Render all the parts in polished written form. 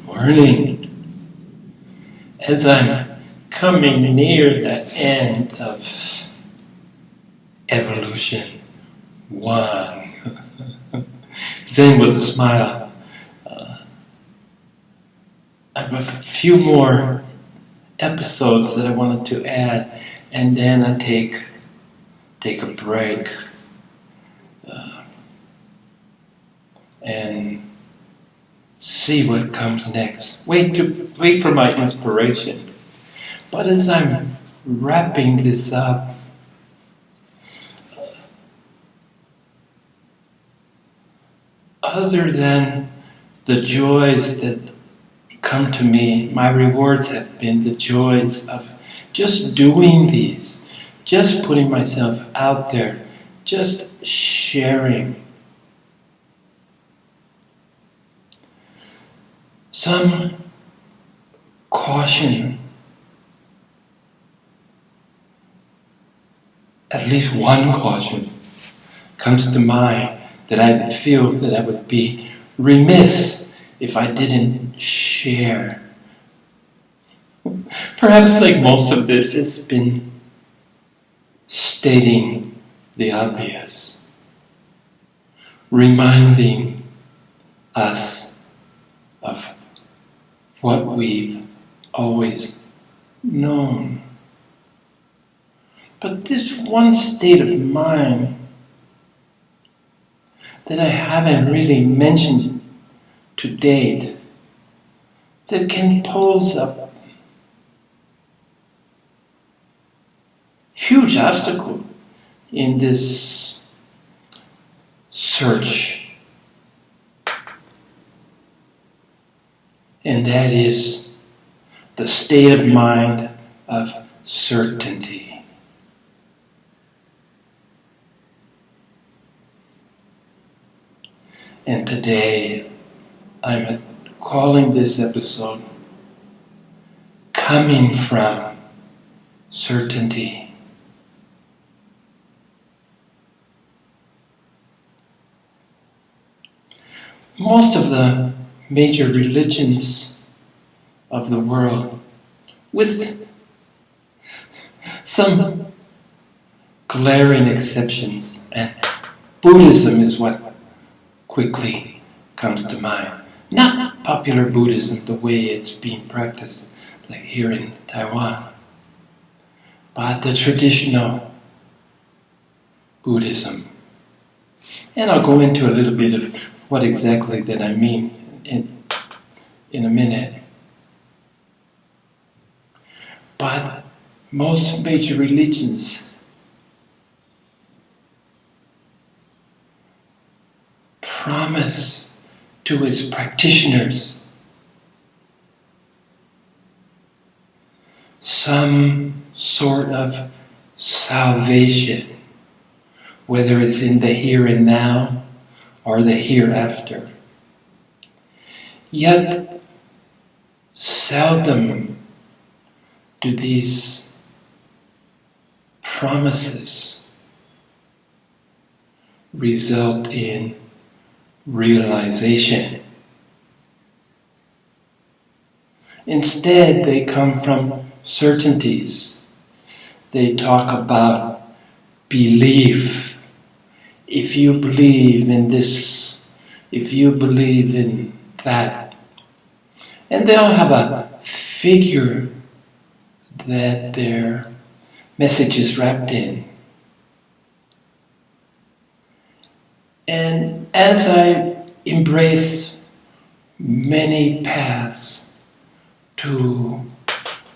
Morning. As I'm coming near the end of evolution 1, Zen with a smile, I have a few more episodes that I wanted to add, and then I take a break and see what comes next. Wait for my inspiration. But as I'm wrapping this up, other than the joys that come to me, my rewards have been the joys of just doing these, just putting myself out there, just sharing. Some caution, at least one caution, comes to mind that I feel that I would be remiss if I didn't share. Perhaps like most of this, it's been stating the obvious, reminding us of what we've always known. But this one state of mind that I haven't really mentioned to date, that can pose a huge obstacle in this search. And that is the state of mind of certainty. And today, I'm calling this episode Coming from Certainty. Most of the major religions of the world, with some glaring exceptions, and Buddhism is what quickly comes to mind. Not popular Buddhism the way it's being practiced, like here in Taiwan, but the traditional Buddhism. And I'll go into a little bit of what exactly that I mean in a minute. But most major religions promise to its practitioners some sort of salvation, whether it's in the here and now or the hereafter. Yet, seldom do these promises result in realization. Instead, they come from certainties. They talk about belief. If you believe in this, if you believe in that. And they all have a figure that their message is wrapped in. And as I embrace many paths to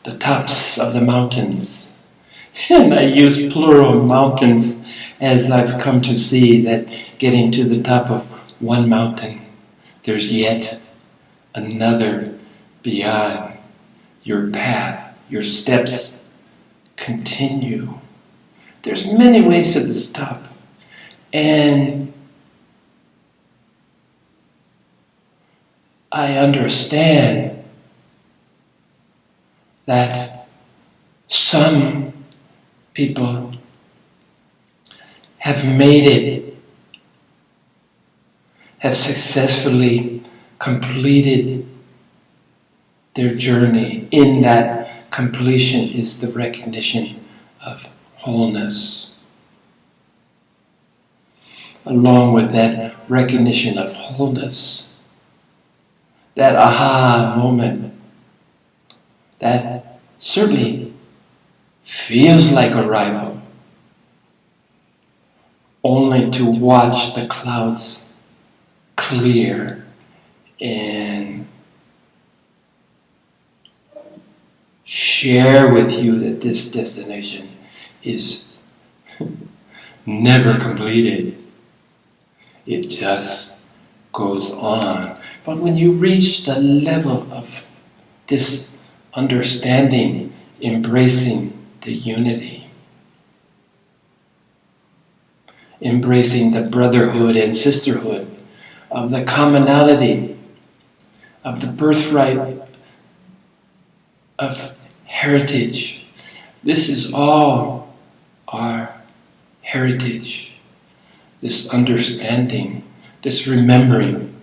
the tops of the mountains, and I use plural mountains as I've come to see that getting to the top of one mountain, there's yet another beyond. Your path, your steps continue. There's many ways to the top. And I understand that some people have made it, have successfully completed their journey in that completion is the recognition of wholeness. Along with that recognition of wholeness, that aha moment, that certainly feels like arrival, only to watch the clouds clear and share with you that this destination is never completed. It just goes on. But when you reach the level of this understanding, embracing the unity, embracing the brotherhood and sisterhood of the commonality, of the birthright, of heritage. This is all our heritage, this understanding, this remembering.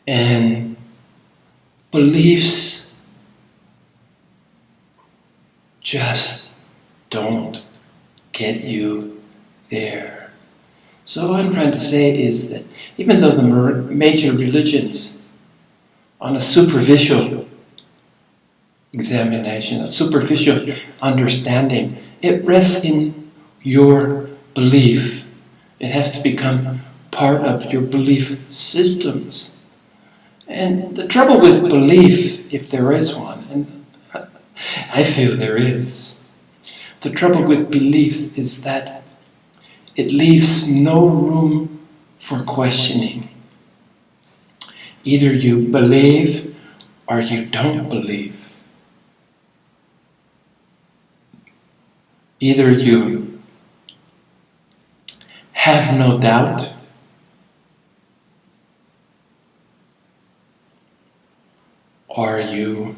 And beliefs just don't get you there. So what I'm trying to say is that even though the major religions, on a superficial examination, a superficial understanding, it rests in your belief. It has to become part of your belief systems. And the trouble with belief, if there is one, and I feel there is, the trouble with beliefs is that it leaves no room for questioning. Either you believe or you don't believe. Either you have no doubt or you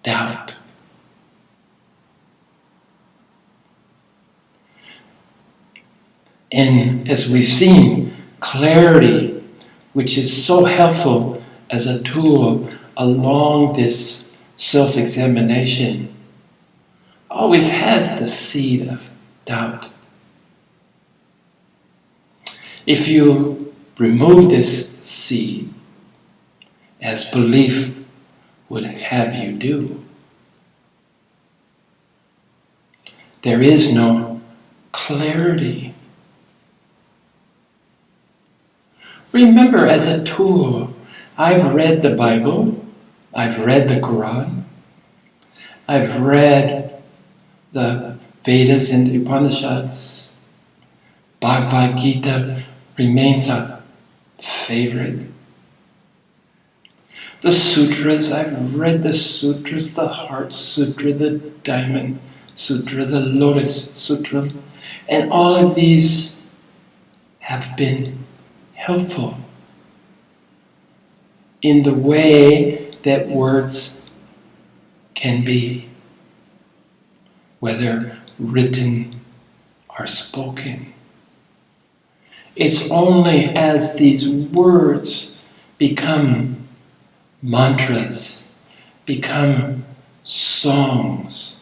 doubt. And as we've seen, clarity, which is so helpful as a tool along this self-examination, always has the seed of doubt. If you remove this seed, as belief would have you do, there is no clarity. Remember, as a tool, I've read the Bible, I've read the Quran, I've read the Vedas and the Upanishads. Bhagavad Gita remains a favorite. The sutras, I've read the sutras, the Heart Sutra, the Diamond Sutra, the Lotus Sutra, and all of these have been helpful in the way that words can be, whether written or spoken. It's only as these words become mantras, become songs,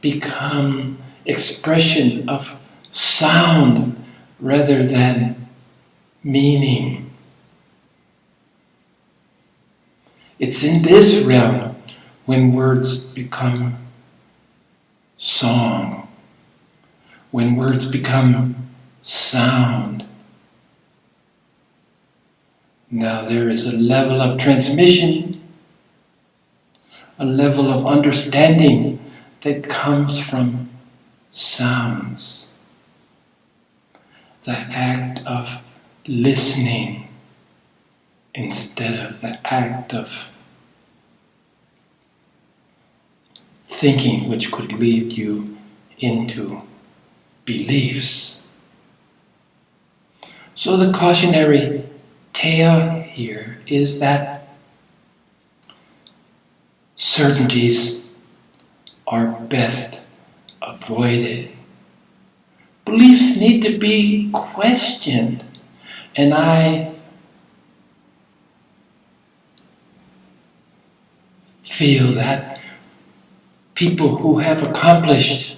become expression of sound rather than meaning. It's in this realm when words become song, when words become sound. Now there is a level of transmission, a level of understanding that comes from sounds. The act of listening instead of the act of thinking, which could lead you into beliefs. So the cautionary tale here is that certainties are best avoided. Beliefs need to be questioned. And I feel that people who have accomplished,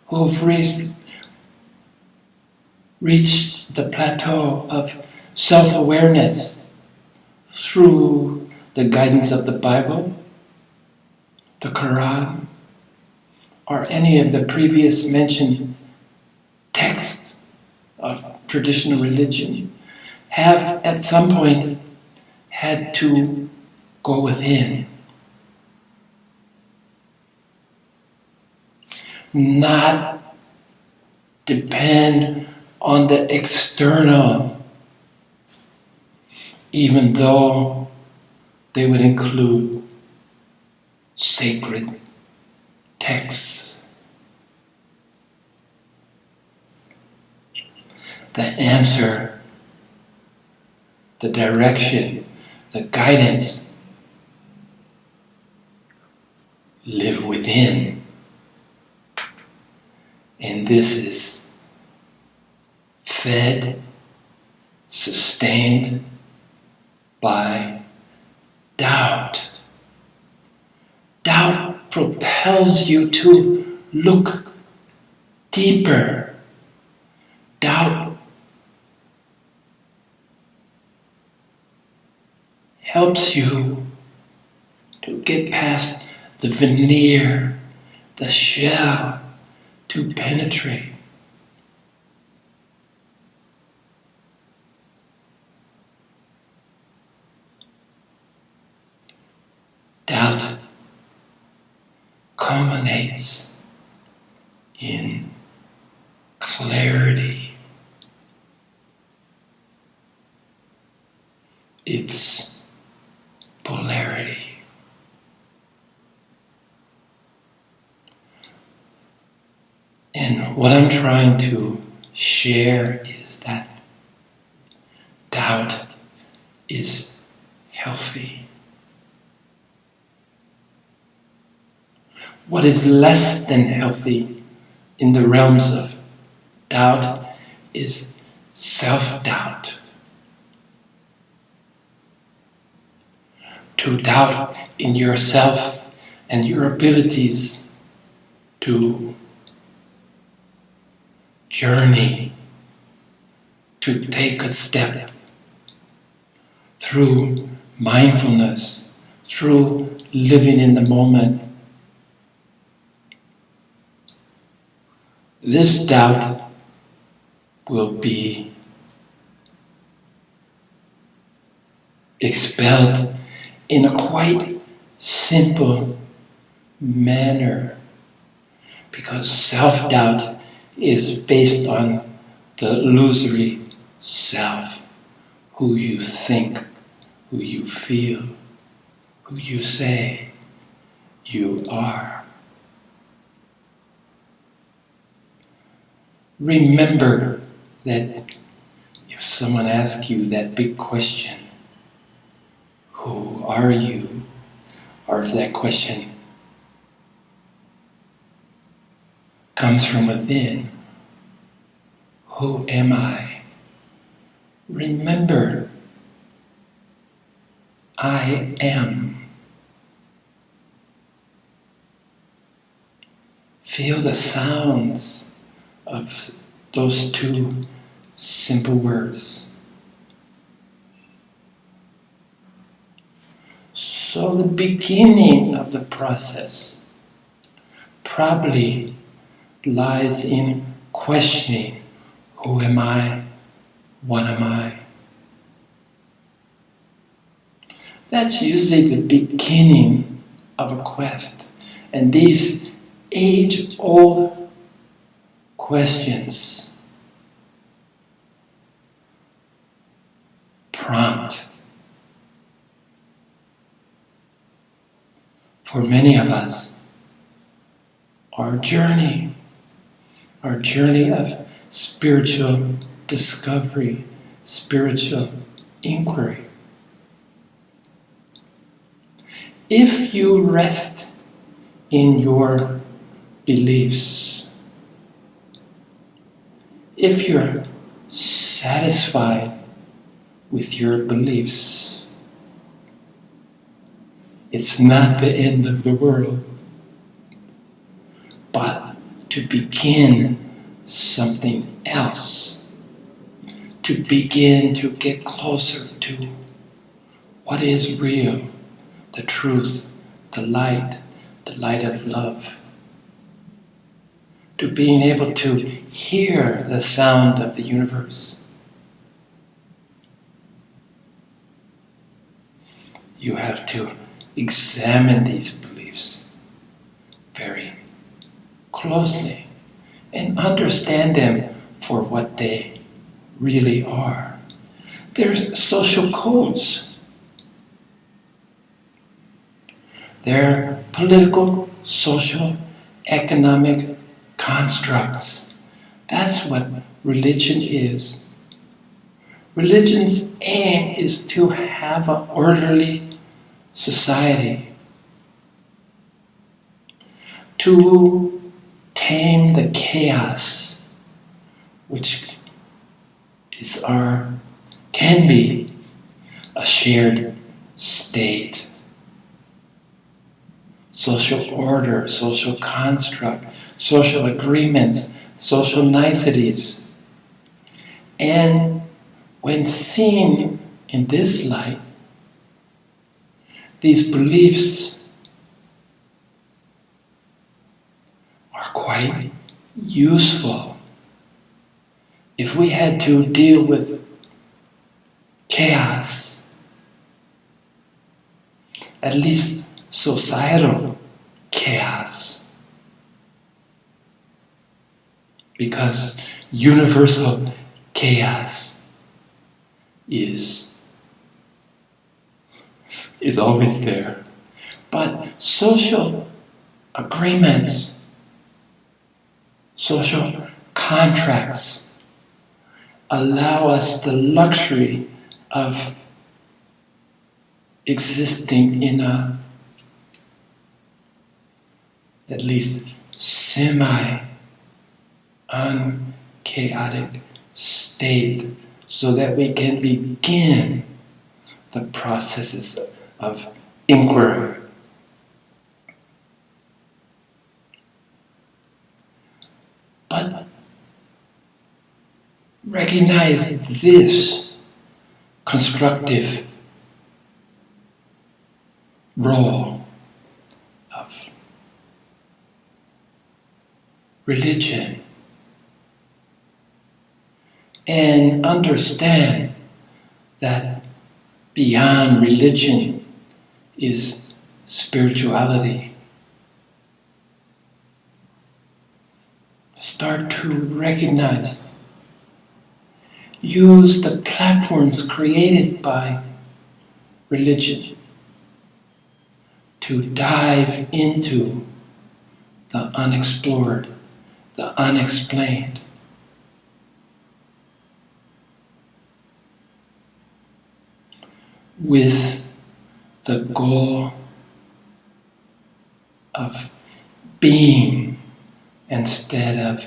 who have reached the plateau of self-awareness through the guidance of the Bible, the Quran, or any of the previous mentioned texts of traditional religion, have at some point had to go within. Not depend on the external, even though they would include sacred texts. The answer, the direction, the guidance live within. And this is fed, sustained by doubt. Doubt propels you to look deeper. Doubt helps you to get past the veneer, the shell, to penetrate. Doubt culminates in clarity. It's polarity. And what I'm trying to share is that doubt is healthy. What is less than healthy in the realms of doubt is self-doubt. To doubt in yourself and your abilities to journey, to take a step through mindfulness, through living in the moment. This doubt will be expelled in a quite simple manner, because self-doubt is based on the illusory self, who you think, who you feel, who you say you are. Remember that if someone asks you that big question, who are you? Or if that question comes from within, who am I? Remember, I am. Feel the sounds of those two simple words. So the beginning of the process probably lies in questioning, who am I? What am I? That's usually the beginning of a quest. And these age-old questions prompt for many of us our journey of spiritual discovery, spiritual inquiry. If you rest in your beliefs, if you're satisfied with your beliefs, It's not the end of the world, but to begin something else, to begin to get closer to what is real, the truth, the light of love, to being able to hear the sound of the universe. You have to examine these beliefs very closely and understand them for what they really are. They're social codes. They're political, social, economic constructs. That's what religion is. Religion's aim is to have an orderly society, to tame the chaos which can be a shared state, social order, social construct, social agreements, social niceties. And when seen in this light, these beliefs are quite useful. If we had to deal with chaos, at least societal chaos, because universal chaos is always there. But social agreements, social contracts allow us the luxury of existing in a at least semi-unchaotic state, so that we can begin the processes of inquiry. But recognize this constructive role of religion and understand that beyond religion is spirituality. Start to recognize, use the platforms created by religion to dive into the unexplored, the unexplained. With the goal of being instead of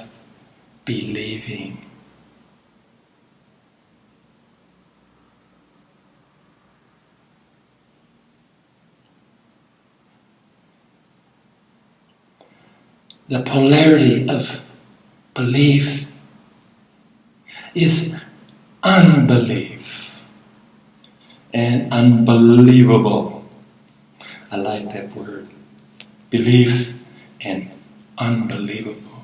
believing. The polarity of belief is unbelief and unbelievable. I like that word. Belief and unbelievable.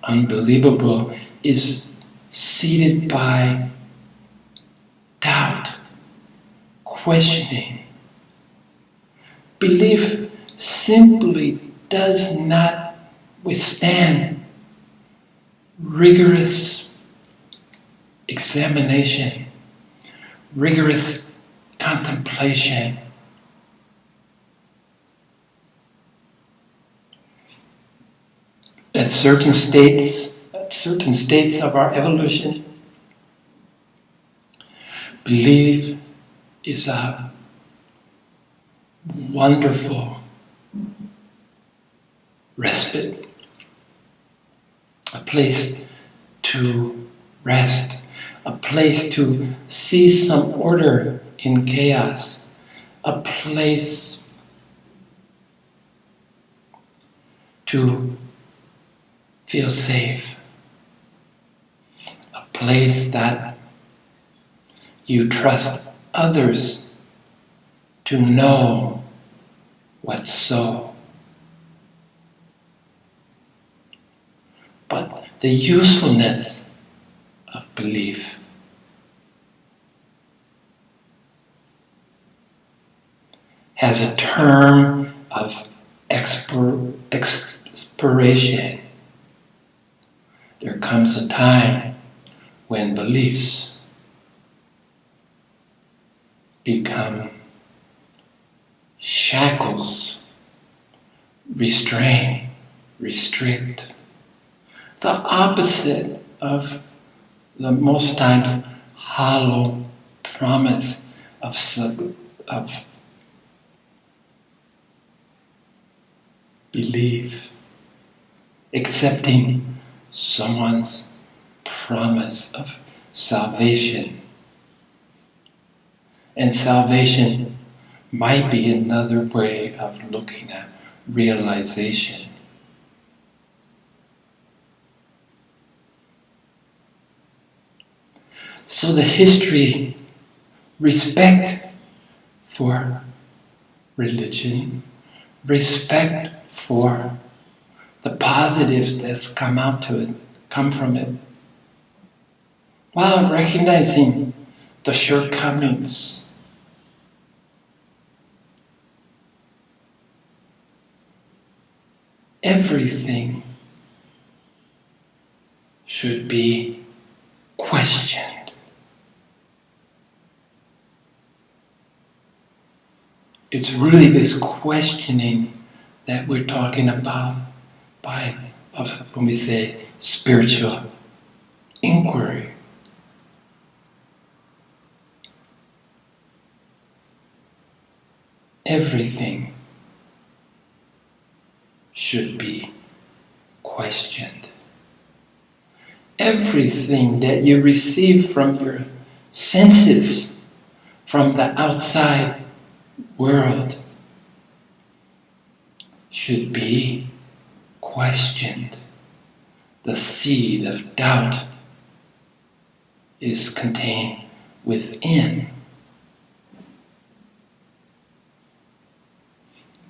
Unbelievable is seeded by doubt, questioning. Belief simply does not withstand rigorous examination, rigorous contemplation. At certain states of our evolution, belief is a wonderful respite, a place to rest, a place to see some order in chaos, a place to feel safe, a place that you trust others to know what's so. But the usefulness of belief has a term of expiration. There comes a time when beliefs become shackles, restrain, restrict. The opposite of the most times hollow promise of belief, accepting someone's promise of salvation. And salvation might be another way of looking at realization. So the history, respect for religion, respect for the positives that's come from it, while recognizing the shortcomings. Everything should be questioned. It's really this questioning that we're talking about when we say spiritual inquiry. Everything should be questioned. Everything that you receive from your senses, from the outside world, should be questioned. The seed of doubt is contained within.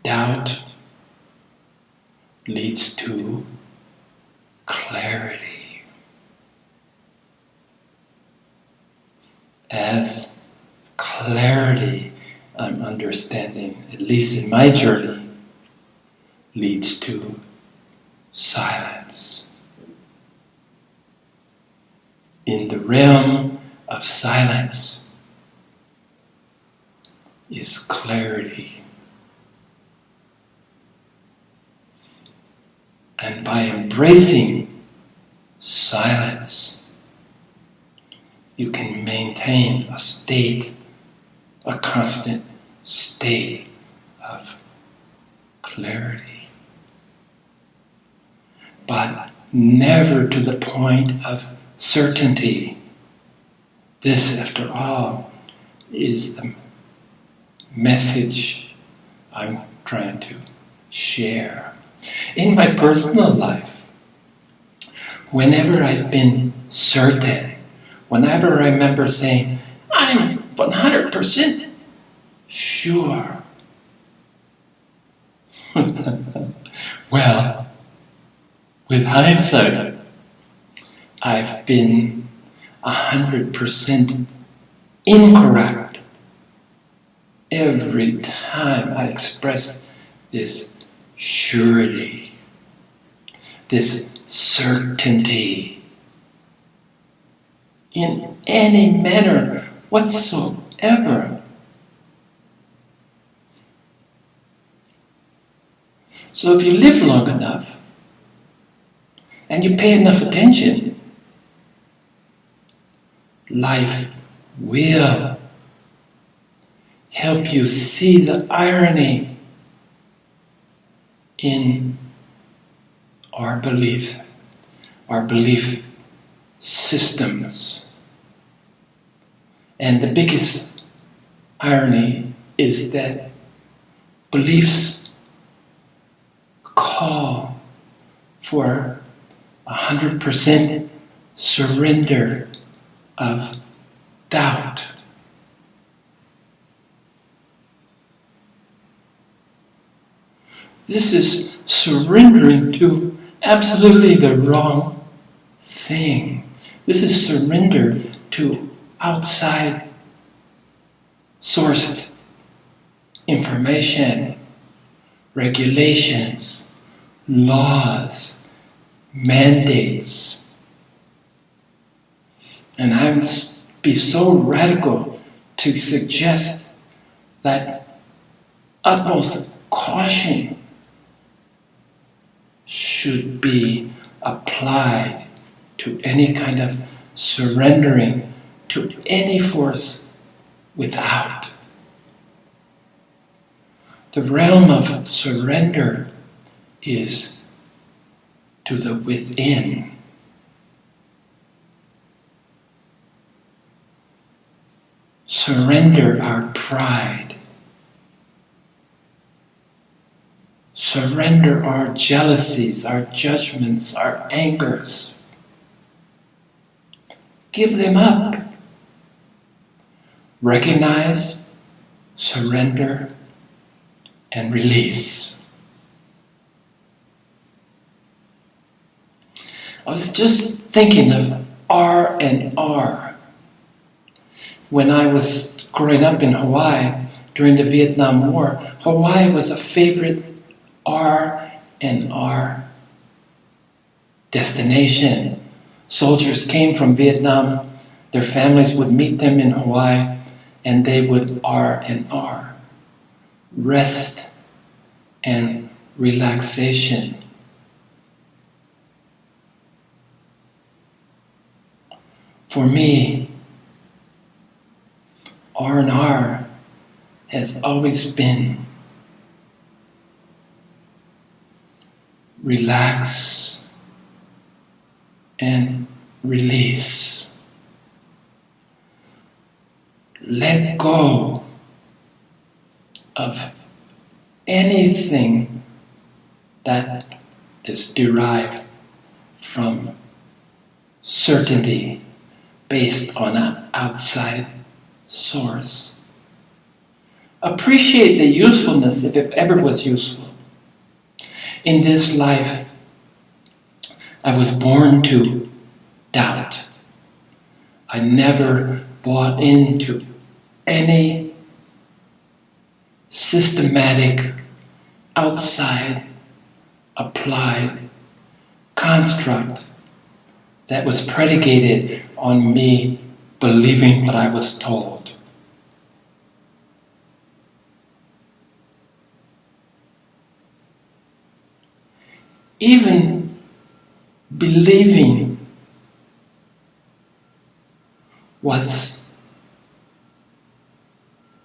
Doubt leads to clarity. As clarity, I'm understanding, at least in my journey, leads to silence. In the realm of silence is clarity. And by embracing silence, you can maintain a state, a constant state of clarity. But never to the point of certainty. This, after all, is the message I'm trying to share. In my personal life, whenever I've been certain, whenever I remember saying, I'm 100% sure. Well, with hindsight, I've been 100% incorrect every time I express this surety, this certainty, in any manner whatsoever. So if you live long enough and you pay enough attention, life will help you see the irony in our belief systems. And the biggest irony is that beliefs call for 100% surrender of doubt. This is surrendering to absolutely the wrong thing. This is surrender to outside sourced information, regulations, laws, mandates. And I would be so radical to suggest that utmost caution should be applied to any kind of surrendering to any force without. The realm of surrender is to the within. Surrender our pride. Surrender our jealousies, our judgments, our angers. Give them up. Recognize, surrender, and release. I was just thinking of R&R. When I was growing up in Hawaii during the Vietnam War, Hawaii was a favorite R&R destination. Soldiers came from Vietnam, their families would meet them in Hawaii, and they would R&R. Rest and relaxation. For me, R&R has always been relax and release. Let go of anything that is derived from certainty based on an outside source. Appreciate the usefulness if it ever was useful. In this life, I was born to doubt. I never bought into any systematic, outside, applied construct that was predicated on me believing what I was told. Even believing what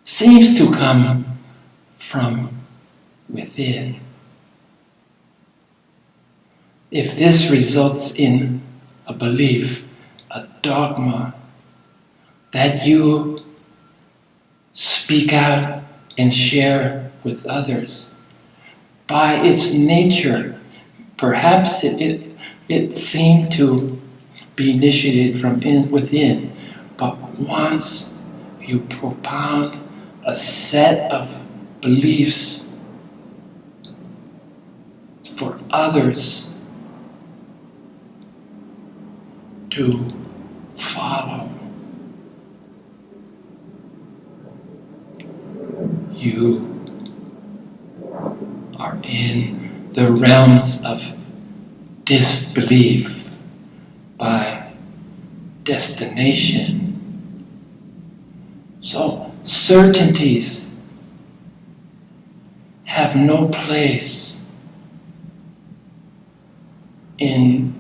seems to come from within. If this results in a belief, a dogma, that you speak out and share with others, by its nature, perhaps it seemed to be initiated from within, but once you propound a set of beliefs for others to follow, you are in the realms of disbelief by destination. So certainties have no place in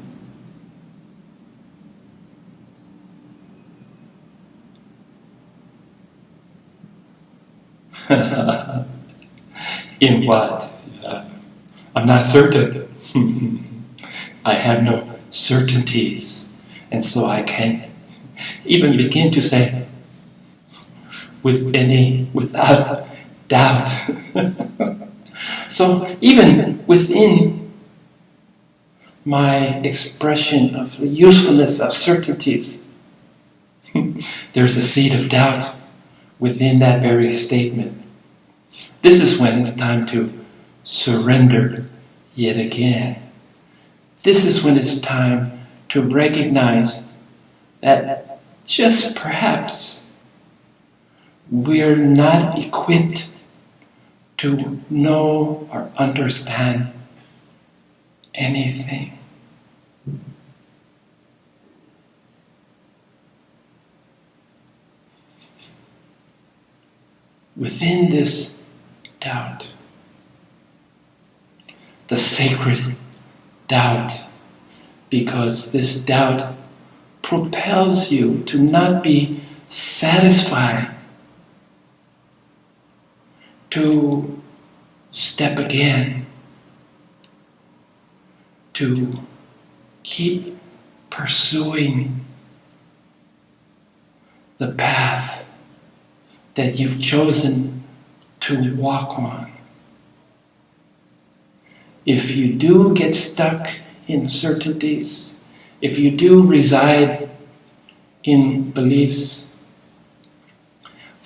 in what? I'm not certain. I have no certainties, and so I can't even begin to say without doubt. So even within my expression of the usefulness of certainties, there's a seed of doubt within that very statement. This is when it's time to surrender yet again. This is when it's time to recognize that just perhaps we're not equipped to know or understand anything. Within this doubt, the sacred doubt, because this doubt propels you to not be satisfied, to step again, to keep pursuing the path that you've chosen to walk on. If you do get stuck in certainties, if you do reside in beliefs,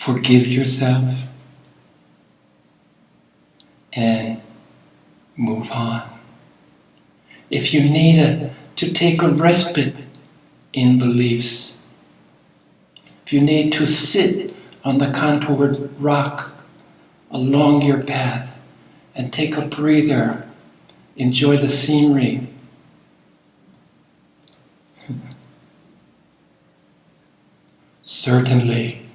forgive yourself and move on. If you need to take a respite in beliefs, if you need to sit on the contoured rock along your path and take a breather, enjoy the scenery, certainly.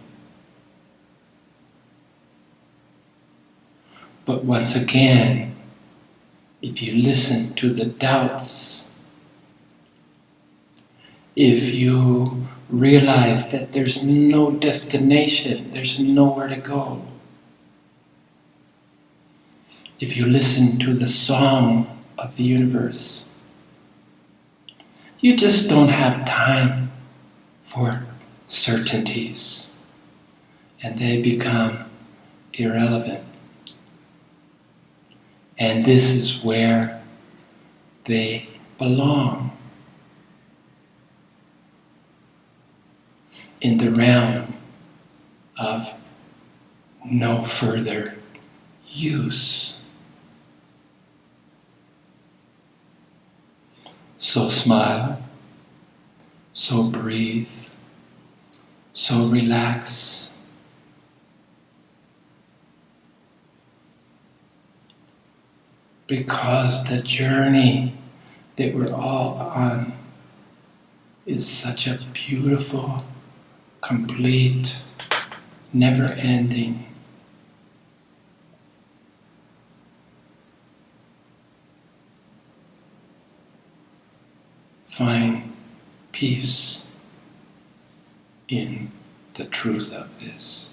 But once again, if you listen to the doubts, if you realize that there's no destination, there's nowhere to go, if you listen to the song of the universe, you just don't have time for certainties, and they become irrelevant. And this is where they belong, in the realm of no further use. So smile, so breathe, so relax. Because the journey that we're all on is such a beautiful, complete, never-ending. Find peace in the truth of this.